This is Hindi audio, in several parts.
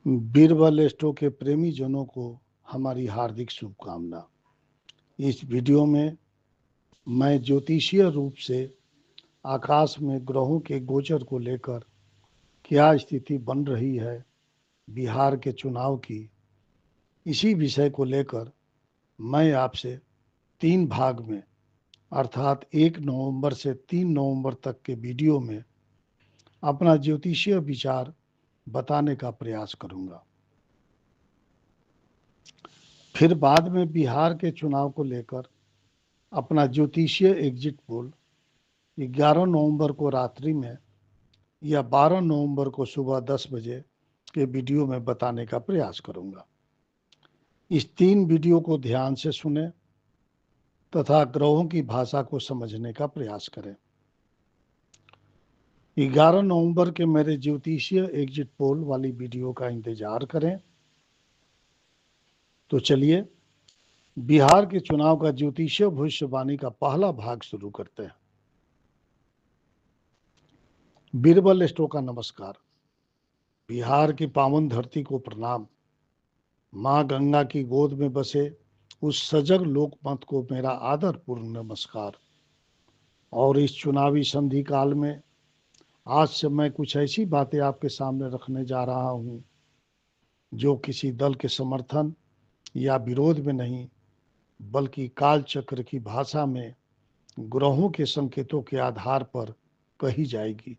बीरबल एस्ट्रो के प्रेमी जनों को हमारी हार्दिक शुभकामना। इस वीडियो में मैं ज्योतिषीय रूप से आकाश में ग्रहों के गोचर को लेकर क्या स्थिति बन रही है बिहार के चुनाव की, इसी विषय को लेकर मैं आपसे 3 भाग में अर्थात 1 नवंबर से 3 नवंबर तक के वीडियो में अपना ज्योतिषीय विचार बताने का प्रयास करूंगा। फिर बाद में बिहार के चुनाव को लेकर अपना ज्योतिषीय एग्जिट पोल 11 नवंबर को रात्रि में या 12 नवंबर को सुबह 10 बजे के वीडियो में बताने का प्रयास करूंगा। इस 3 वीडियो को ध्यान से सुने तथा ग्रहों की भाषा को समझने का प्रयास करें। 11 नवंबर के मेरे ज्योतिषीय एग्जिट पोल वाली वीडियो का इंतजार करें। तो चलिए बिहार के चुनाव का ज्योतिषीय भविष्यवाणी का पहला भाग शुरू करते हैं। बीरबल एस्ट्रो का नमस्कार। बिहार की पावन धरती को प्रणाम। माँ गंगा की गोद में बसे उस सजग लोकमत को मेरा आदरपूर्ण नमस्कार। और इस चुनावी संधि काल में आज से मैं कुछ ऐसी बातें आपके सामने रखने जा रहा हूँ जो किसी दल के समर्थन या विरोध में नहीं, बल्कि काल चक्र की भाषा में ग्रहों के संकेतों के आधार पर कही जाएगी।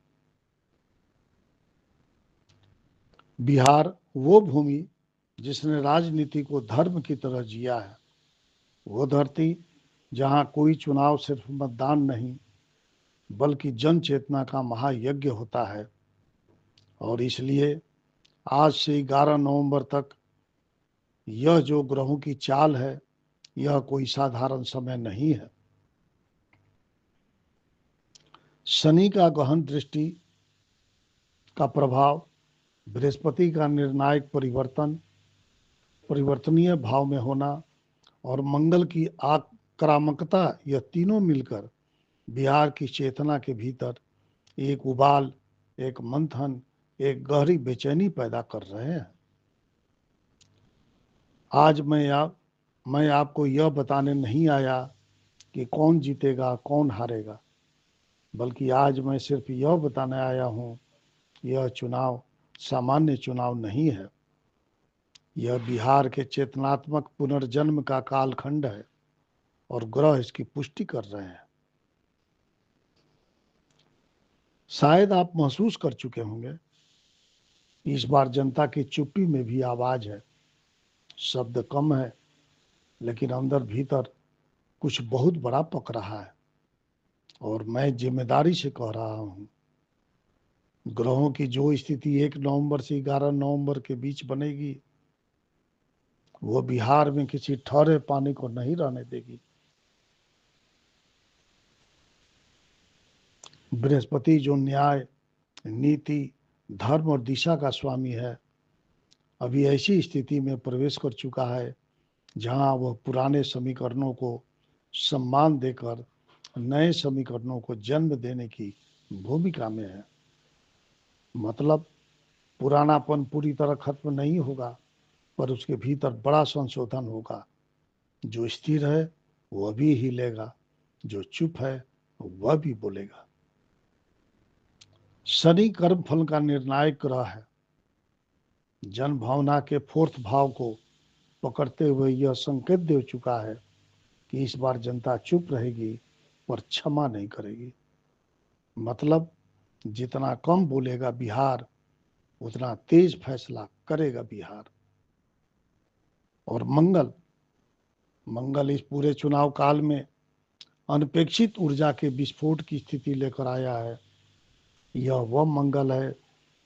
बिहार वो भूमि जिसने राजनीति को धर्म की तरह जिया है, वो धरती जहां कोई चुनाव सिर्फ मतदान नहीं बल्कि जन चेतना का महायज्ञ होता है। और इसलिए आज से 11 नवंबर तक यह जो ग्रहों की चाल है, यह कोई साधारण समय नहीं है। शनि का गहन दृष्टि का प्रभाव, बृहस्पति का निर्णायक परिवर्तनीय भाव में होना और मंगल की आक्रामकता, यह तीनों मिलकर बिहार की चेतना के भीतर एक उबाल, एक मंथन, एक गहरी बेचैनी पैदा कर रहे हैं। आज मैं आपको यह बताने नहीं आया कि कौन जीतेगा कौन हारेगा, बल्कि आज मैं सिर्फ यह बताने आया हूँ, यह चुनाव सामान्य चुनाव नहीं है। यह बिहार के चेतनात्मक पुनर्जन्म का कालखंड है और ग्रह इसकी पुष्टि कर रहे हैं। शायद आप महसूस कर चुके होंगे, इस बार जनता की चुप्पी में भी आवाज है। शब्द कम है, लेकिन अंदर भीतर कुछ बहुत बड़ा पक रहा है। और मैं जिम्मेदारी से कह रहा हूँ, ग्रहों की जो स्थिति 1 नवंबर से 11 नवंबर के बीच बनेगी, वो बिहार में किसी ठहरे पानी को नहीं रहने देगी। बृहस्पति जो न्याय, नीति, धर्म और दिशा का स्वामी है, अभी ऐसी स्थिति में प्रवेश कर चुका है जहां वह पुराने समीकरणों को सम्मान देकर नए समीकरणों को जन्म देने की भूमिका में है। मतलब पुरानापन पूरी तरह खत्म नहीं होगा, पर उसके भीतर बड़ा संशोधन होगा। जो स्थिर है वह भी हिलेगा, जो चुप है वह भी बोलेगा। शनि कर्म फल का निर्णायक ग्रह है। जन भावना के 4th भाव को पकड़ते हुए यह संकेत दे चुका है कि इस बार जनता चुप रहेगी पर क्षमा नहीं करेगी। मतलब जितना कम बोलेगा बिहार, उतना तेज फैसला करेगा बिहार। और मंगल इस पूरे चुनाव काल में अनपेक्षित ऊर्जा के विस्फोट की स्थिति लेकर आया है। यह वह मंगल है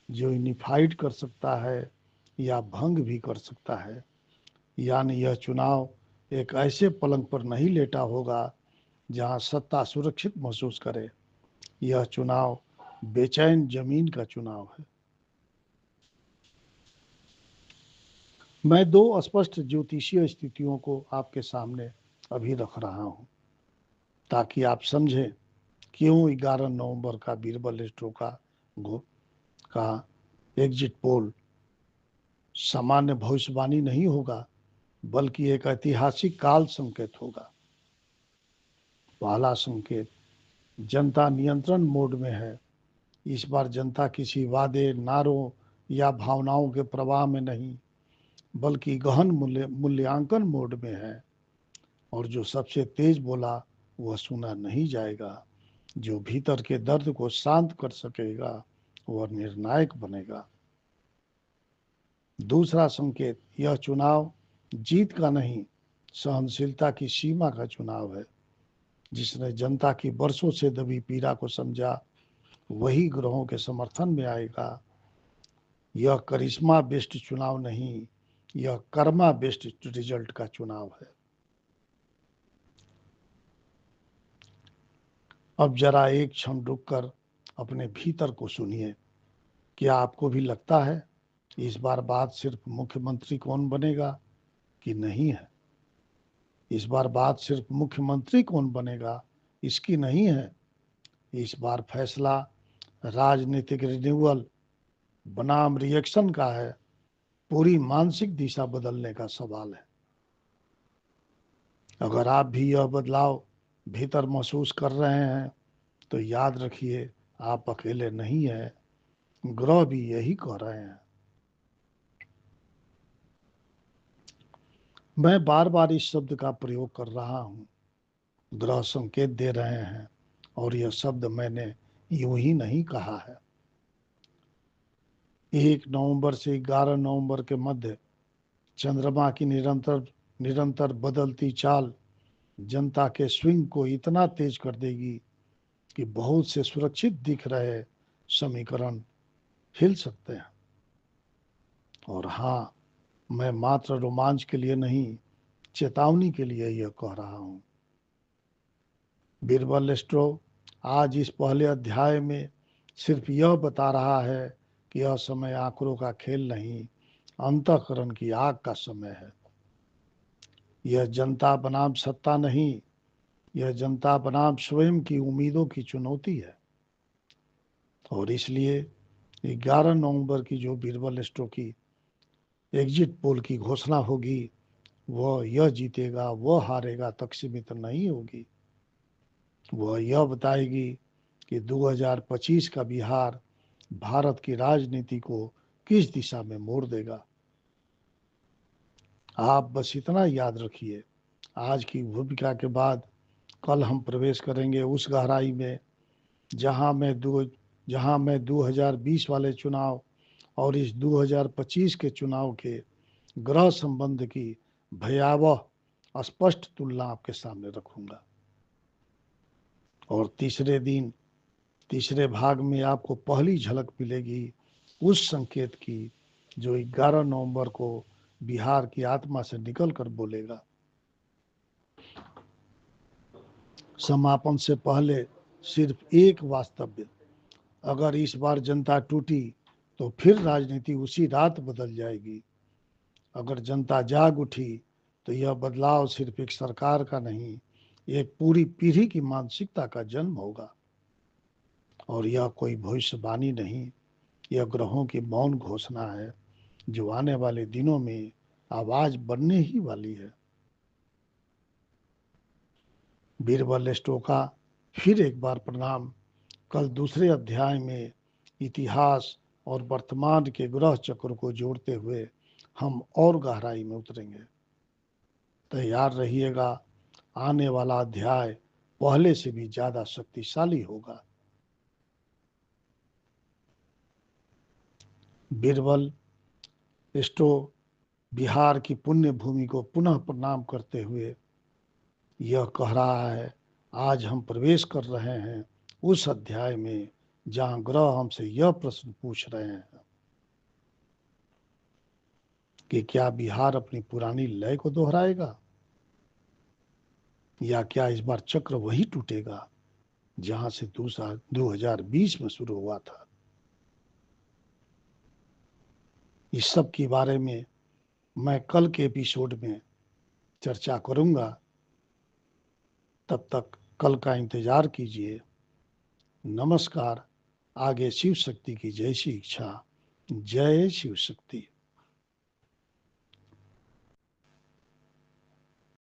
जो यूनिफाइड कर सकता है या भंग भी कर सकता है। यानी यह चुनाव एक ऐसे पलंग पर नहीं लेटा होगा जहां सत्ता सुरक्षित महसूस करे। यह चुनाव बेचैन जमीन का चुनाव है। मैं 2 स्पष्ट ज्योतिषीय स्थितियों को आपके सामने अभी रख रहा हूं, ताकि आप समझें क्यों 11 नवंबर का बीरबल एस्ट्रो का एग्जिट पोल सामान्य भविष्यवाणी नहीं होगा, बल्कि एक ऐतिहासिक काल संकेत होगा। पहला संकेत, जनता नियंत्रण मोड में है। इस बार जनता किसी वादे, नारों या भावनाओं के प्रवाह में नहीं, बल्कि गहन मूल्यांकन मोड में है। और जो सबसे तेज बोला वह सुना नहीं जाएगा। जो भीतर के दर्द को शांत कर सकेगा वह निर्णायक बनेगा। दूसरा संकेत, यह चुनाव जीत का नहीं, सहनशीलता की सीमा का चुनाव है। जिसने जनता की वर्षों से दबी पीड़ा को समझा, वही ग्रहों के समर्थन में आएगा। यह करिश्मा बेस्ड चुनाव नहीं, यह कर्मा बेस्ड रिजल्ट का चुनाव है। अब जरा एक क्षण रुककर अपने भीतर को सुनिए। क्या आपको भी लगता है इस बार बात सिर्फ मुख्यमंत्री कौन बनेगा कि नहीं है? इस बार बात सिर्फ मुख्यमंत्री कौन बनेगा इसकी नहीं है। इस बार फैसला राजनीतिक रिन्यूअल बनाम रिएक्शन का है। पूरी मानसिक दिशा बदलने का सवाल है। अगर आप भी यह बदलाव भीतर महसूस कर रहे हैं तो याद रखिए, आप अकेले नहीं हैं। ग्रह भी यही कह रहे हैं। मैं बार बार इस शब्द का प्रयोग कर रहा हूं। ग्रह संकेत दे रहे हैं, और यह शब्द मैंने यूं ही नहीं कहा है। 1 नवंबर से 11 नवंबर के मध्य चंद्रमा की निरंतर निरंतर बदलती चाल जनता के स्विंग को इतना तेज कर देगी कि बहुत से सुरक्षित दिख रहे समीकरण हिल सकते हैं। और हाँ, मैं मात्र रोमांच के लिए नहीं, चेतावनी के लिए यह कह रहा हूं। बीरबल एस्ट्रो आज इस पहले अध्याय में सिर्फ यह बता रहा है कि यह समय आंकड़ों का खेल नहीं, अंतःकरण की आग का समय है। यह जनता बनाम सत्ता नहीं, यह जनता बनाम स्वयं की उम्मीदों की चुनौती है। और इसलिए 11 नवंबर की जो बीरबल एस्ट्रो की एग्जिट पोल की घोषणा होगी, वह यह जीतेगा वह हारेगा तक सीमित नहीं होगी। वह यह बताएगी कि 2025 का बिहार भारत की राजनीति को किस दिशा में मोड़ देगा। आप बस इतना याद रखिए, आज की भूमिका के बाद कल हम प्रवेश करेंगे उस गहराई में जहां मैं 2020 वाले चुनाव और इस 2025 के चुनाव के ग्रह संबंध की भयावह स्पष्ट तुलना आपके सामने रखूंगा। और तीसरे भाग में आपको पहली झलक मिलेगी उस संकेत की जो 11 नवंबर को बिहार की आत्मा से निकल कर बोलेगा। समापन से पहले सिर्फ एक वास्तव्य, अगर इस बार जनता टूटी तो फिर राजनीति उसी रात बदल जाएगी। अगर जनता जाग उठी तो यह बदलाव सिर्फ एक सरकार का नहीं, एक पूरी पीढ़ी की मानसिकता का जन्म होगा। और यह कोई भविष्यवाणी नहीं, यह ग्रहों की मौन घोषणा है जो आने वाले दिनों में आवाज बनने ही वाली है। बीरबल एस्ट्रो का फिर एक बार प्रणाम। कल दूसरे अध्याय में इतिहास और वर्तमान के ग्रह चक्र को जोड़ते हुए हम और गहराई में उतरेंगे। तैयार रहिएगा, आने वाला अध्याय पहले से भी ज्यादा शक्तिशाली होगा। बीरबल एस्ट्रो बिहार की पुण्य भूमि को पुनः प्रणाम करते हुए यह कह रहा है, आज हम प्रवेश कर रहे हैं उस अध्याय में जहां ग्रह हमसे यह प्रश्न पूछ रहे हैं कि क्या बिहार अपनी पुरानी लय को दोहराएगा, या क्या इस बार चक्र वही टूटेगा जहां से 2020 में शुरू हुआ था। इस सब के बारे में मैं कल के एपिसोड में चर्चा करूंगा। तब तक कल का इंतजार कीजिए। नमस्कार। आगे शिव शक्ति की जैसी इच्छा। जय शिव शक्ति।